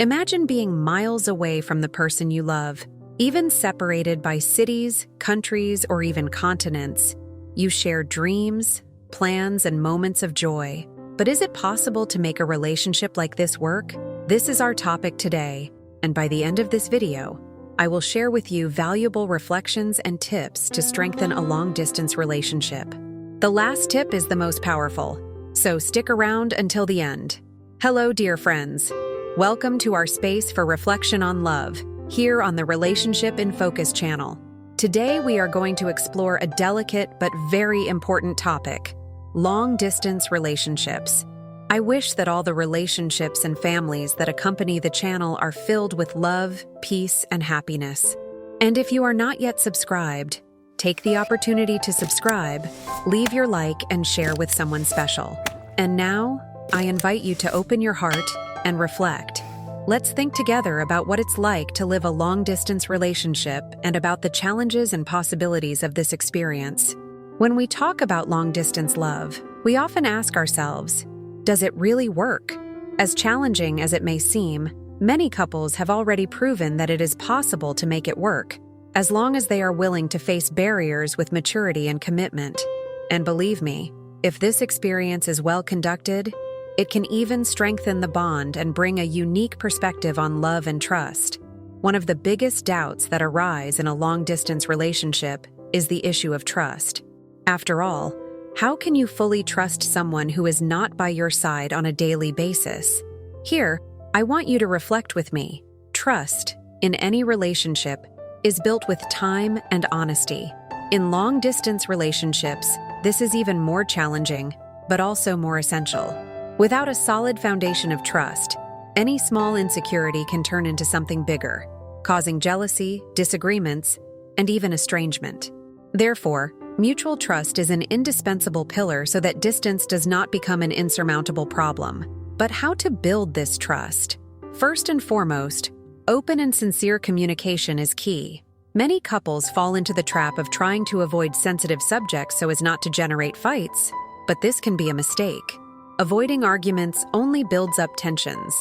Imagine being miles away from the person you love, even separated by cities, countries, or even continents. You share dreams, plans, and moments of joy. But is it possible to make a relationship like this work? This is our topic today, and by the end of this video, I will share with you valuable reflections and tips to strengthen a long-distance relationship. The last tip is the most powerful, so stick around until the end. Hello, dear friends. Welcome to our space for reflection on love, here on the Relationship in Focus channel. Today, we are going to explore a delicate but very important topic: long-distance relationships. I wish that all the relationships and families that accompany the channel are filled with love, peace, and happiness. And if you are not yet subscribed, take the opportunity to subscribe, leave your like, and share with someone special. And now, I invite you to open your heart and reflect. Let's think together about what it's like to live a long-distance relationship and about the challenges and possibilities of this experience. When we talk about long-distance love, we often ask ourselves, does it really work? As challenging as it may seem, many couples have already proven that it is possible to make it work, as long as they are willing to face barriers with maturity and commitment. And believe me, if this experience is well conducted, it can even strengthen the bond and bring a unique perspective on love and trust. One of the biggest doubts that arise in a long-distance relationship is the issue of trust. After all, how can you fully trust someone who is not by your side on a daily basis? Here, I want you to reflect with me. Trust, in any relationship, is built with time and honesty. In long-distance relationships, this is even more challenging, but also more essential. Without a solid foundation of trust, any small insecurity can turn into something bigger, causing jealousy, disagreements, and even estrangement. Therefore, mutual trust is an indispensable pillar so that distance does not become an insurmountable problem. But how to build this trust? First and foremost, open and sincere communication is key. Many couples fall into the trap of trying to avoid sensitive subjects so as not to generate fights, but this can be a mistake. Avoiding arguments only builds up tensions.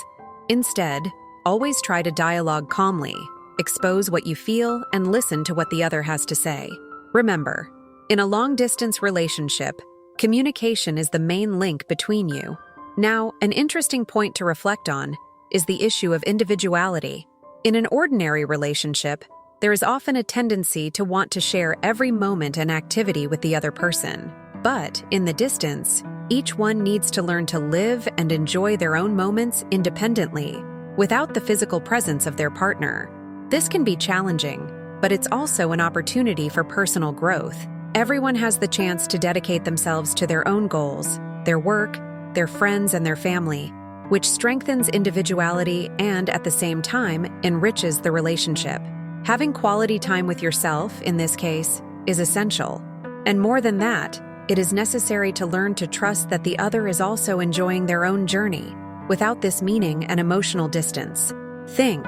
Instead, always try to dialogue calmly, expose what you feel, and listen to what the other has to say. Remember, in a long-distance relationship, communication is the main link between you. Now, an interesting point to reflect on is the issue of individuality. In an ordinary relationship, there is often a tendency to want to share every moment and activity with the other person. But, in the distance, each one needs to learn to live and enjoy their own moments independently, without the physical presence of their partner. This can be challenging, but it's also an opportunity for personal growth. Everyone has the chance to dedicate themselves to their own goals, their work, their friends, and their family, which strengthens individuality and, at the same time, enriches the relationship. Having quality time with yourself, in this case, is essential. And more than that, it is necessary to learn to trust that the other is also enjoying their own journey, without this meaning an emotional distance. Think,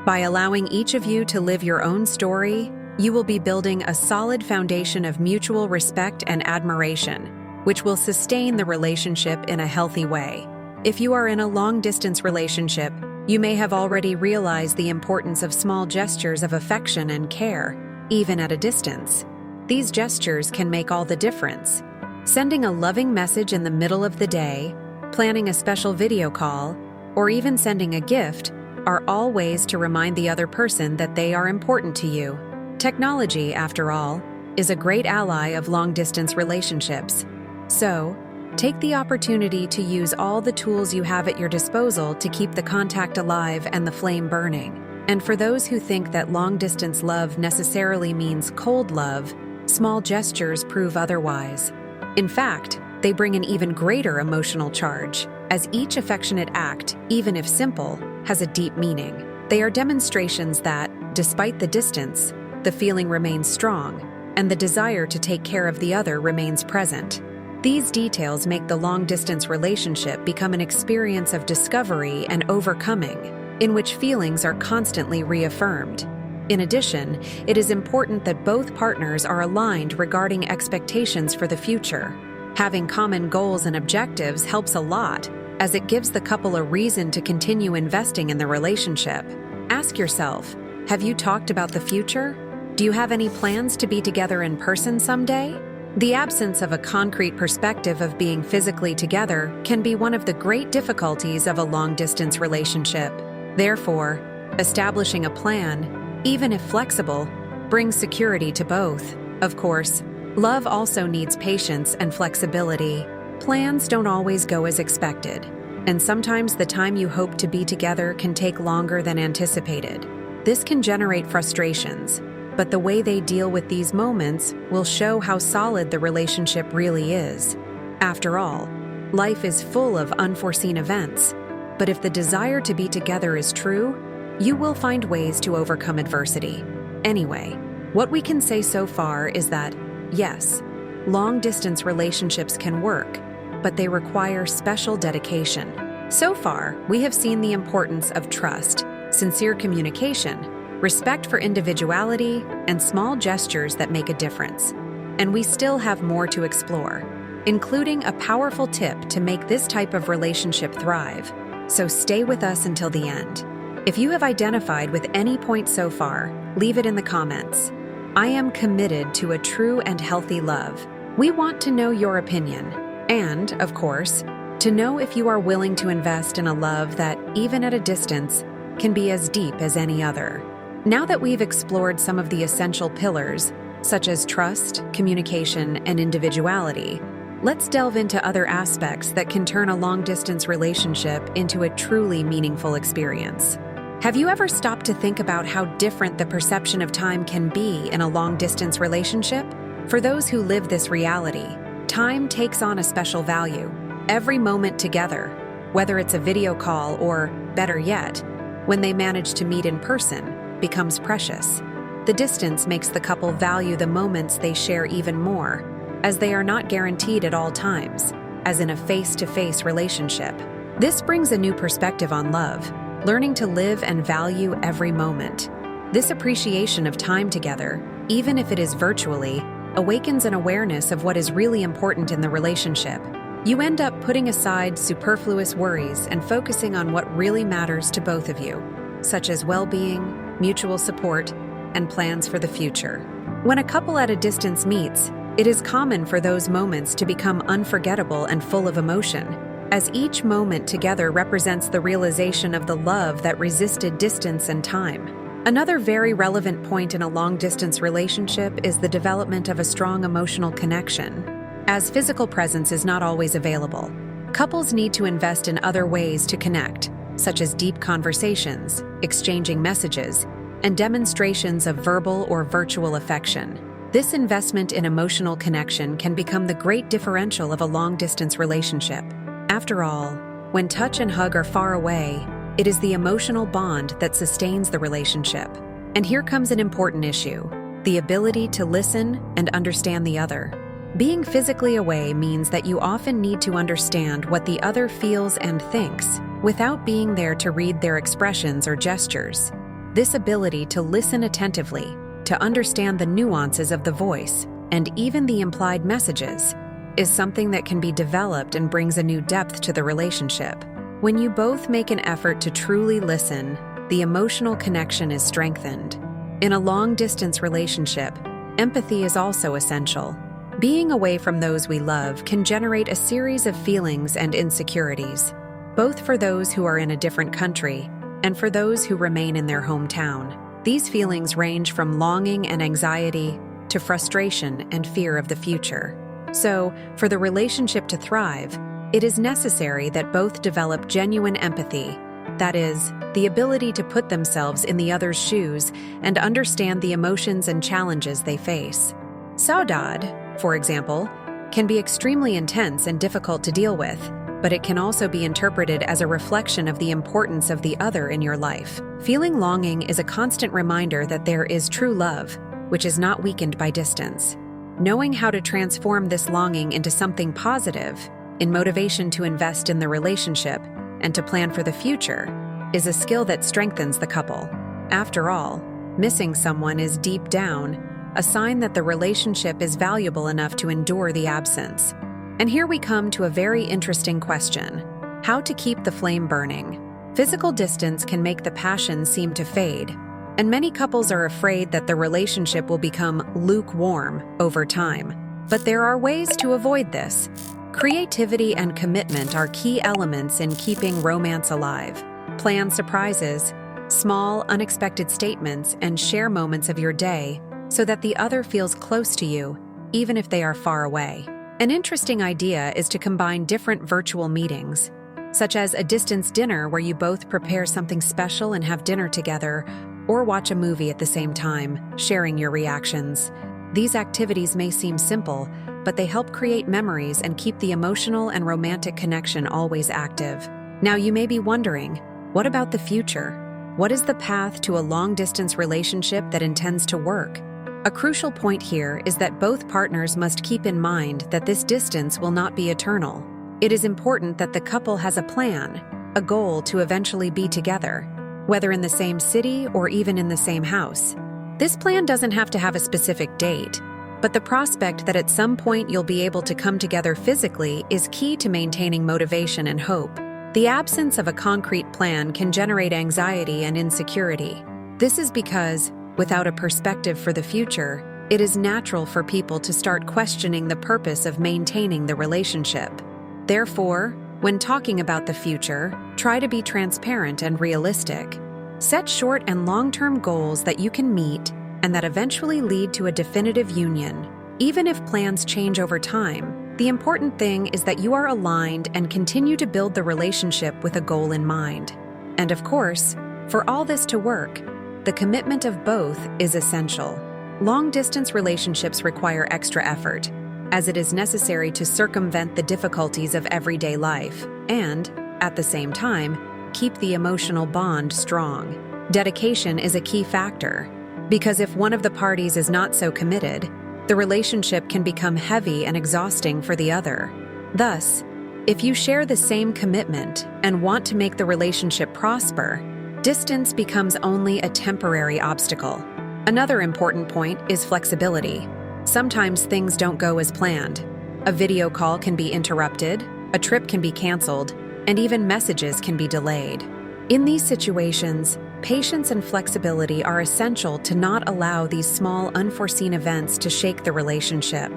by allowing each of you to live your own story, you will be building a solid foundation of mutual respect and admiration, which will sustain the relationship in a healthy way. If you are in a long-distance relationship, you may have already realized the importance of small gestures of affection and care, even at a distance. These gestures can make all the difference. Sending a loving message in the middle of the day, planning a special video call, or even sending a gift are all ways to remind the other person that they are important to you. Technology, after all, is a great ally of long-distance relationships. So, take the opportunity to use all the tools you have at your disposal to keep the contact alive and the flame burning. And for those who think that long-distance love necessarily means cold love, small gestures prove otherwise. In fact, they bring an even greater emotional charge, as each affectionate act, even if simple, has a deep meaning. They are demonstrations that, despite the distance, the feeling remains strong, and the desire to take care of the other remains present. These details make the long-distance relationship become an experience of discovery and overcoming, in which feelings are constantly reaffirmed. In addition, it is important that both partners are aligned regarding expectations for the future. Having common goals and objectives helps a lot, as it gives the couple a reason to continue investing in the relationship. Ask yourself, have you talked about the future? Do you have any plans to be together in person someday? The absence of a concrete perspective of being physically together can be one of the great difficulties of a long-distance relationship. Therefore, establishing a plan, even if flexible, brings security to both. Of course, love also needs patience and flexibility. Plans don't always go as expected, and sometimes the time you hope to be together can take longer than anticipated. This can generate frustrations, but the way they deal with these moments will show how solid the relationship really is. After all, life is full of unforeseen events, but if the desire to be together is true, you will find ways to overcome adversity. Anyway, what we can say so far is that, yes, long-distance relationships can work, but they require special dedication. So far, we have seen the importance of trust, sincere communication, respect for individuality, and small gestures that make a difference. And we still have more to explore, including a powerful tip to make this type of relationship thrive. So stay with us until the end. If you have identified with any point so far, leave it in the comments. I am committed to a true and healthy love. We want to know your opinion. And, of course, to know if you are willing to invest in a love that, even at a distance, can be as deep as any other. Now that we've explored some of the essential pillars, such as trust, communication, and individuality, let's delve into other aspects that can turn a long-distance relationship into a truly meaningful experience. Have you ever stopped to think about how different the perception of time can be in a long-distance relationship? For those who live this reality, time takes on a special value. Every moment together, whether it's a video call or, better yet, when they manage to meet in person, becomes precious. The distance makes the couple value the moments they share even more, as they are not guaranteed at all times, as in a face-to-face relationship. This brings a new perspective on love, learning to live and value every moment. This appreciation of time together, even if it is virtually, awakens an awareness of what is really important in the relationship. You end up putting aside superfluous worries and focusing on what really matters to both of you, such as well-being, mutual support, and plans for the future. When a couple at a distance meets, it is common for those moments to become unforgettable and full of emotion, as each moment together represents the realization of the love that resisted distance and time. Another very relevant point in a long-distance relationship is the development of a strong emotional connection. As physical presence is not always available, couples need to invest in other ways to connect, such as deep conversations, exchanging messages, and demonstrations of verbal or virtual affection. This investment in emotional connection can become the great differential of a long-distance relationship. After all, when touch and hug are far away, it is the emotional bond that sustains the relationship. And here comes an important issue: the ability to listen and understand the other. Being physically away means that you often need to understand what the other feels and thinks, without being there to read their expressions or gestures. This ability to listen attentively, to understand the nuances of the voice, and even the implied messages, is something that can be developed and brings a new depth to the relationship. When you both make an effort to truly listen, the emotional connection is strengthened. In a long-distance relationship, empathy is also essential. Being away from those we love can generate a series of feelings and insecurities, both for those who are in a different country and for those who remain in their hometown. These feelings range from longing and anxiety to frustration and fear of the future. So, for the relationship to thrive, it is necessary that both develop genuine empathy, that is, the ability to put themselves in the other's shoes and understand the emotions and challenges they face. Saudade, for example, can be extremely intense and difficult to deal with, but it can also be interpreted as a reflection of the importance of the other in your life. Feeling longing is a constant reminder that there is true love, which is not weakened by distance. Knowing how to transform this longing into something positive, in motivation to invest in the relationship and to plan for the future, is a skill that strengthens the couple. After all, missing someone is deep down a sign that the relationship is valuable enough to endure the absence. And here we come to a very interesting question. How to keep the flame burning. Physical distance can make the passion seem to fade, and many couples are afraid that the relationship will become lukewarm over time. But there are ways to avoid this. Creativity and commitment are key elements in keeping romance alive. Plan surprises, small, unexpected statements, and share moments of your day so that the other feels close to you, even if they are far away. An interesting idea is to combine different virtual meetings, such as a distance dinner where you both prepare something special and have dinner together, or watch a movie at the same time, sharing your reactions. These activities may seem simple, but they help create memories and keep the emotional and romantic connection always active. Now you may be wondering, what about the future? What is the path to a long-distance relationship that intends to work? A crucial point here is that both partners must keep in mind that this distance will not be eternal. It is important that the couple has a plan, a goal to eventually be together, whether in the same city or even in the same house. This plan doesn't have to have a specific date, but the prospect that at some point you'll be able to come together physically is key to maintaining motivation and hope. The absence of a concrete plan can generate anxiety and insecurity. This is because, without a perspective for the future, it is natural for people to start questioning the purpose of maintaining the relationship. Therefore, when talking about the future, try to be transparent and realistic. Set short and long-term goals that you can meet and that eventually lead to a definitive union. Even if plans change over time, the important thing is that you are aligned and continue to build the relationship with a goal in mind. And of course, for all this to work, the commitment of both is essential. Long-distance relationships require extra effort, as it is necessary to circumvent the difficulties of everyday life and, at the same time, keep the emotional bond strong. Dedication is a key factor, because if one of the parties is not so committed, the relationship can become heavy and exhausting for the other. Thus, if you share the same commitment and want to make the relationship prosper, distance becomes only a temporary obstacle. Another important point is flexibility. Sometimes things don't go as planned. A video call can be interrupted, a trip can be canceled, and even messages can be delayed. In these situations, patience and flexibility are essential to not allow these small, unforeseen events to shake the relationship.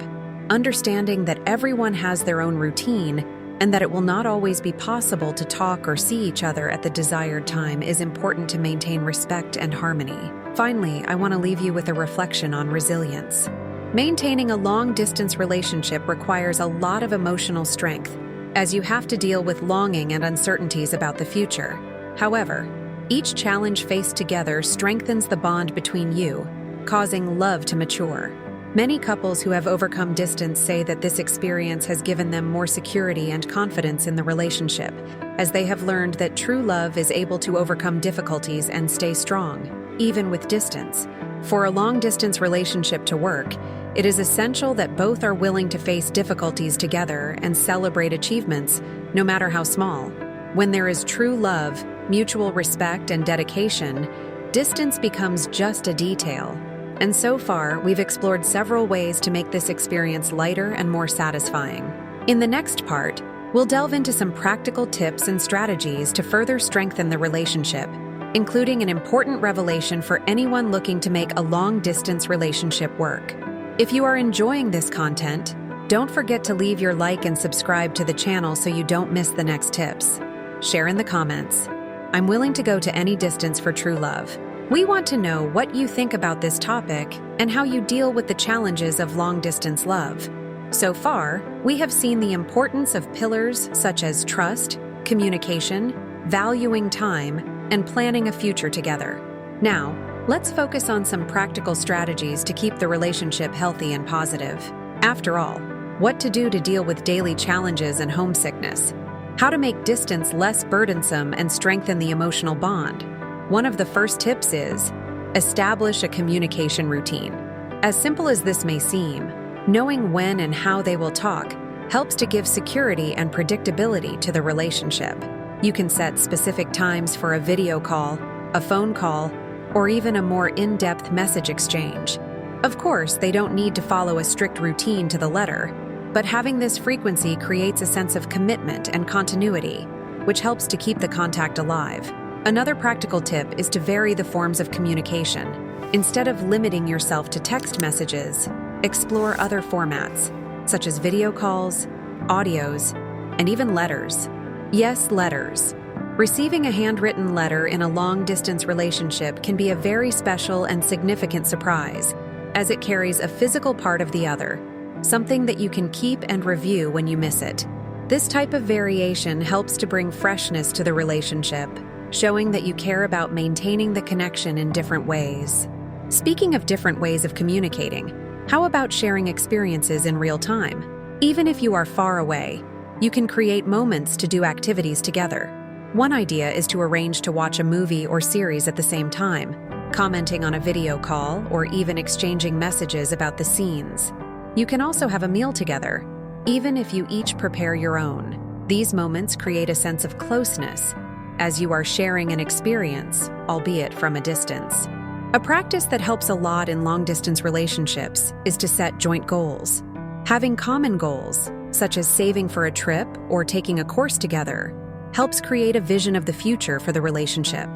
Understanding that everyone has their own routine and that it will not always be possible to talk or see each other at the desired time is important to maintain respect and harmony. Finally, I want to leave you with a reflection on resilience. Maintaining a long-distance relationship requires a lot of emotional strength, as you have to deal with longing and uncertainties about the future. However, each challenge faced together strengthens the bond between you, causing love to mature. Many couples who have overcome distance say that this experience has given them more security and confidence in the relationship, as they have learned that true love is able to overcome difficulties and stay strong, even with distance. For a long-distance relationship to work, it is essential that both are willing to face difficulties together and celebrate achievements, no matter how small. When there is true love, mutual respect, and dedication, distance becomes just a detail. And so far, we've explored several ways to make this experience lighter and more satisfying. In the next part, we'll delve into some practical tips and strategies to further strengthen the relationship, including an important revelation for anyone looking to make a long-distance relationship work. If you are enjoying this content, don't forget to leave your like and subscribe to the channel so you don't miss the next tips. Share in the comments. I'm willing to go to any distance for true love. We want to know what you think about this topic and how you deal with the challenges of long-distance love. So far, we have seen the importance of pillars such as trust, communication, valuing time, and planning a future together. Now, let's focus on some practical strategies to keep the relationship healthy and positive. After all, what to do to deal with daily challenges and homesickness. How to make distance less burdensome and strengthen the emotional bond. One of the first tips is, establish a communication routine. As simple as this may seem, knowing when and how they will talk helps to give security and predictability to the relationship. You can set specific times for a video call, a phone call, or even a more in-depth message exchange. Of course, they don't need to follow a strict routine to the letter, but having this frequency creates a sense of commitment and continuity. which helps to keep the contact alive. Another practical tip is to vary the forms of communication. Instead of limiting yourself to text messages, explore other formats, such as video calls, audios, and even letters. Yes, letters. Receiving a handwritten letter in a long-distance relationship can be a very special and significant surprise, as it carries a physical part of the other, something that you can keep and review when you miss it. This type of variation helps to bring freshness to the relationship, showing that you care about maintaining the connection in different ways. Speaking of different ways of communicating, how about sharing experiences in real time? Even if you are far away, you can create moments to do activities together. One idea is to arrange to watch a movie or series at the same time, commenting on a video call, or even exchanging messages about the scenes. You can also have a meal together, even if you each prepare your own. These moments create a sense of closeness, as you are sharing an experience, albeit from a distance. A practice that helps a lot in long-distance relationships is to set joint goals. Having common goals, such as saving for a trip or taking a course together, helps create a vision of the future for the relationship.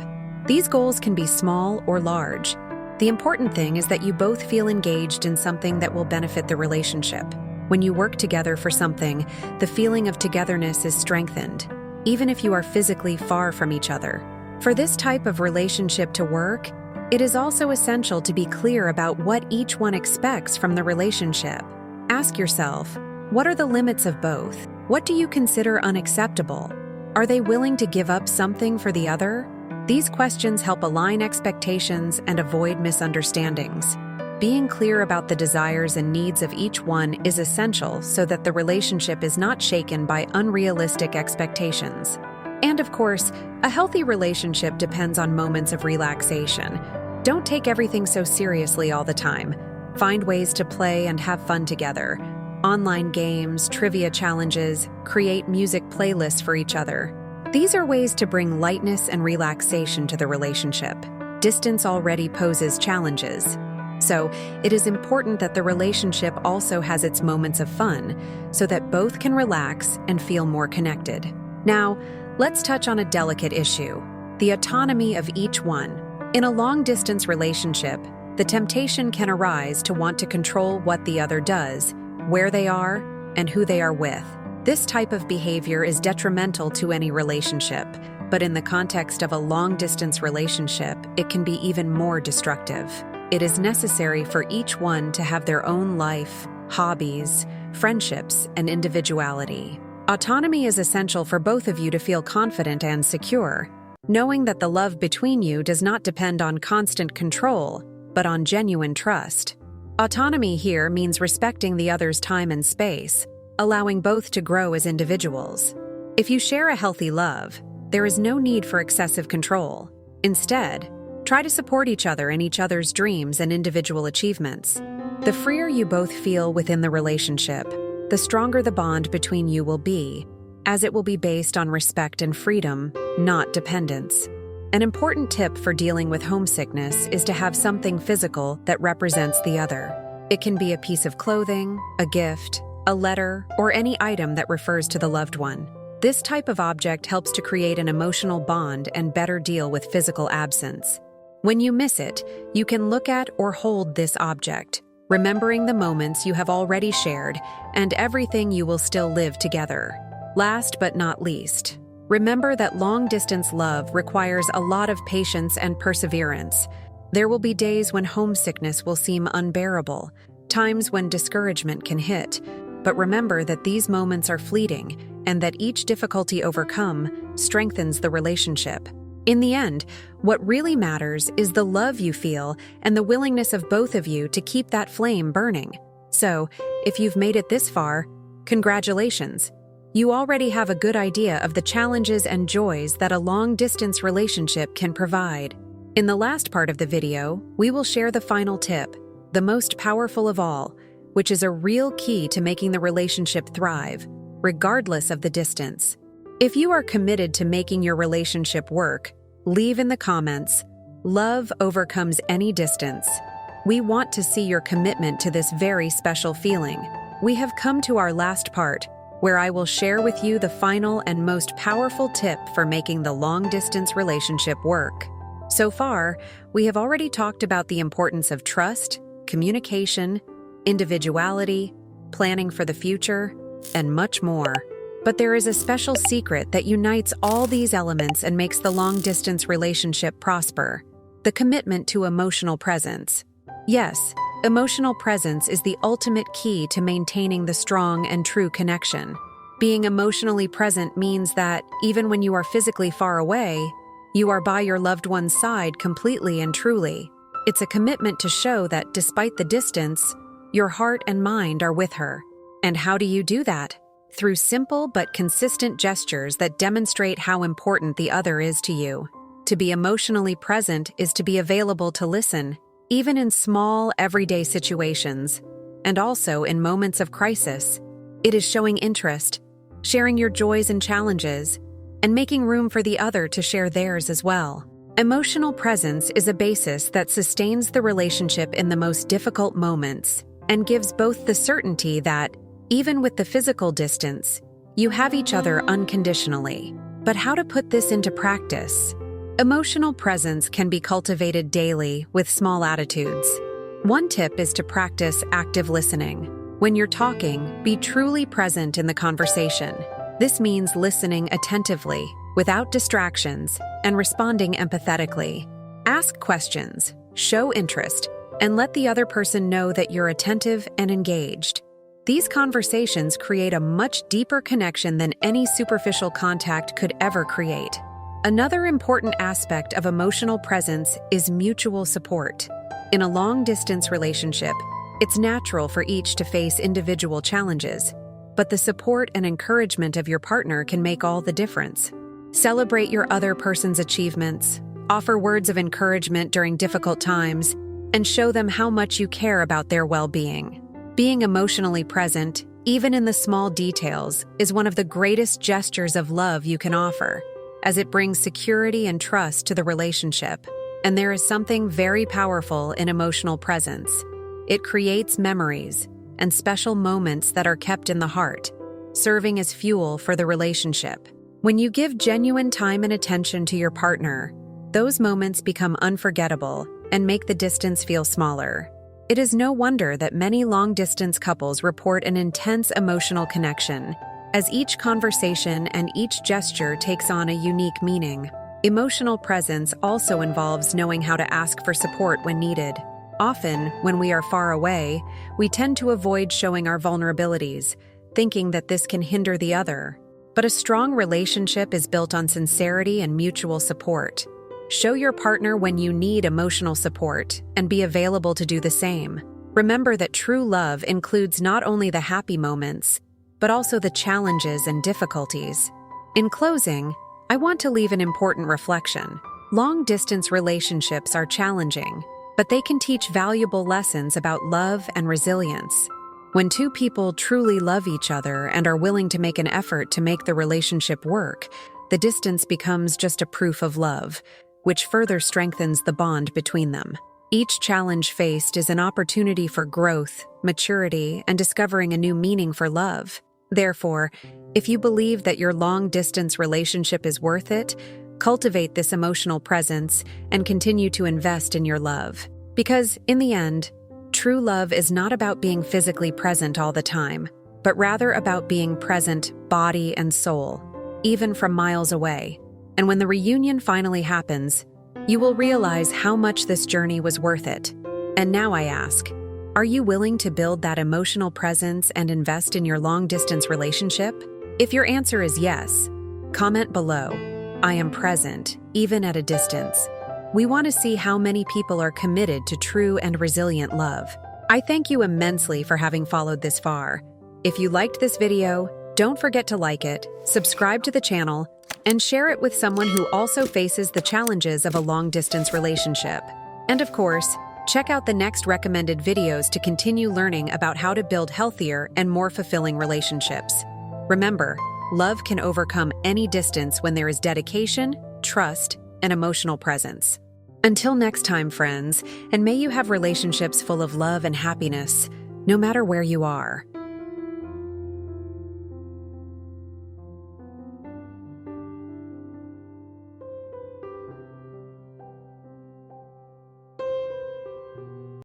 These goals can be small or large. The important thing is that you both feel engaged in something that will benefit the relationship. When you work together for something, the feeling of togetherness is strengthened, even if you are physically far from each other. For this type of relationship to work, it is also essential to be clear about what each one expects from the relationship. Ask yourself, what are the limits of both? What do you consider unacceptable? Are they willing to give up something for the other? These questions help align expectations and avoid misunderstandings. Being clear about the desires and needs of each one is essential so that the relationship is not shaken by unrealistic expectations. And of course, a healthy relationship depends on moments of relaxation. Don't take everything so seriously all the time. Find ways to play and have fun together. Online games, trivia challenges, create music playlists for each other. These are ways to bring lightness and relaxation to the relationship. Distance already poses challenges. So, it is important that the relationship also has its moments of fun, so that both can relax and feel more connected. Now, let's touch on a delicate issue: the autonomy of each one. In a long-distance relationship, the temptation can arise to want to control what the other does, where they are, and who they are with. This type of behavior is detrimental to any relationship, but in the context of a long-distance relationship, it can be even more destructive. It is necessary for each one to have their own life, hobbies, friendships, and individuality. Autonomy is essential for both of you to feel confident and secure, knowing that the love between you does not depend on constant control, but on genuine trust. Autonomy here means respecting the other's time and space, allowing both to grow as individuals. If you share a healthy love, there is no need for excessive control. Instead, try to support each other in each other's dreams and individual achievements. The freer you both feel within the relationship, the stronger the bond between you will be, as it will be based on respect and freedom, not dependence. An important tip for dealing with homesickness is to have something physical that represents the other. It can be a piece of clothing, a gift, a letter, or any item that refers to the loved one. This type of object helps to create an emotional bond and better deal with physical absence. When you miss it, you can look at or hold this object, remembering the moments you have already shared and everything you will still live together. Last but not least, remember that long-distance love requires a lot of patience and perseverance. There will be days when homesickness will seem unbearable, times when discouragement can hit, but remember that these moments are fleeting and that each difficulty overcome strengthens the relationship. In the end, what really matters is the love you feel and the willingness of both of you to keep that flame burning. So, if you've made it this far, congratulations. You already have a good idea of the challenges and joys that a long-distance relationship can provide. In the last part of the video, we will share the final tip, the most powerful of all, which is a real key to making the relationship thrive, regardless of the distance. If you are committed to making your relationship work, leave in the comments, "Love overcomes any distance." We want to see your commitment to this very special feeling. We have come to our last part, where I will share with you the final and most powerful tip for making the long-distance relationship work. So far, we have already talked about the importance of trust, communication, individuality, planning for the future, and much more. But there is a special secret that unites all these elements and makes the long-distance relationship prosper: the commitment to emotional presence. Yes, emotional presence is the ultimate key to maintaining the strong and true connection. Being emotionally present means that, even when you are physically far away, you are by your loved one's side completely and truly. It's a commitment to show that, despite the distance, your heart and mind are with her. And how do you do that? Through simple but consistent gestures that demonstrate how important the other is to you. To be emotionally present is to be available to listen, even in small, everyday situations, and also in moments of crisis. It is showing interest, sharing your joys and challenges, and making room for the other to share theirs as well. Emotional presence is a basis that sustains the relationship in the most difficult moments and gives both the certainty that, even with the physical distance, you have each other unconditionally. But how to put this into practice? Emotional presence can be cultivated daily with small attitudes. One tip is to practice active listening. When you're talking, be truly present in the conversation. This means listening attentively, without distractions, and responding empathetically. Ask questions, show interest, and let the other person know that you're attentive and engaged. These conversations create a much deeper connection than any superficial contact could ever create. Another important aspect of emotional presence is mutual support. In a long-distance relationship, it's natural for each to face individual challenges, but the support and encouragement of your partner can make all the difference. Celebrate your other person's achievements, offer words of encouragement during difficult times, and show them how much you care about their well-being. Being emotionally present, even in the small details, is one of the greatest gestures of love you can offer, as it brings security and trust to the relationship. And there is something very powerful in emotional presence. It creates memories and special moments that are kept in the heart, serving as fuel for the relationship. When you give genuine time and attention to your partner, those moments become unforgettable and make the distance feel smaller. It is no wonder that many long-distance couples report an intense emotional connection, as each conversation and each gesture takes on a unique meaning. Emotional presence also involves knowing how to ask for support when needed. Often, when we are far away, we tend to avoid showing our vulnerabilities, thinking that this can hinder the other. But a strong relationship is built on sincerity and mutual support. Show your partner when you need emotional support and be available to do the same. Remember that true love includes not only the happy moments, but also the challenges and difficulties. In closing, I want to leave an important reflection. Long-distance relationships are challenging, but they can teach valuable lessons about love and resilience. When two people truly love each other and are willing to make an effort to make the relationship work, the distance becomes just a proof of love, which further strengthens the bond between them. Each challenge faced is an opportunity for growth, maturity, and discovering a new meaning for love. Therefore, if you believe that your long-distance relationship is worth it, cultivate this emotional presence and continue to invest in your love. Because, in the end, true love is not about being physically present all the time, but rather about being present body and soul, even from miles away. And when the reunion finally happens, you will realize how much this journey was worth it. And now I ask, are you willing to build that emotional presence and invest in your long-distance relationship? If your answer is yes, comment below, "I am present, even at a distance." We want to see how many people are committed to true and resilient love. I thank you immensely for having followed this far. If you liked this video, don't forget to like it, subscribe to the channel, and share it with someone who also faces the challenges of a long-distance relationship. And of course, check out the next recommended videos to continue learning about how to build healthier and more fulfilling relationships. Remember, love can overcome any distance when there is dedication, trust, and emotional presence. Until next time, friends, and may you have relationships full of love and happiness, no matter where you are.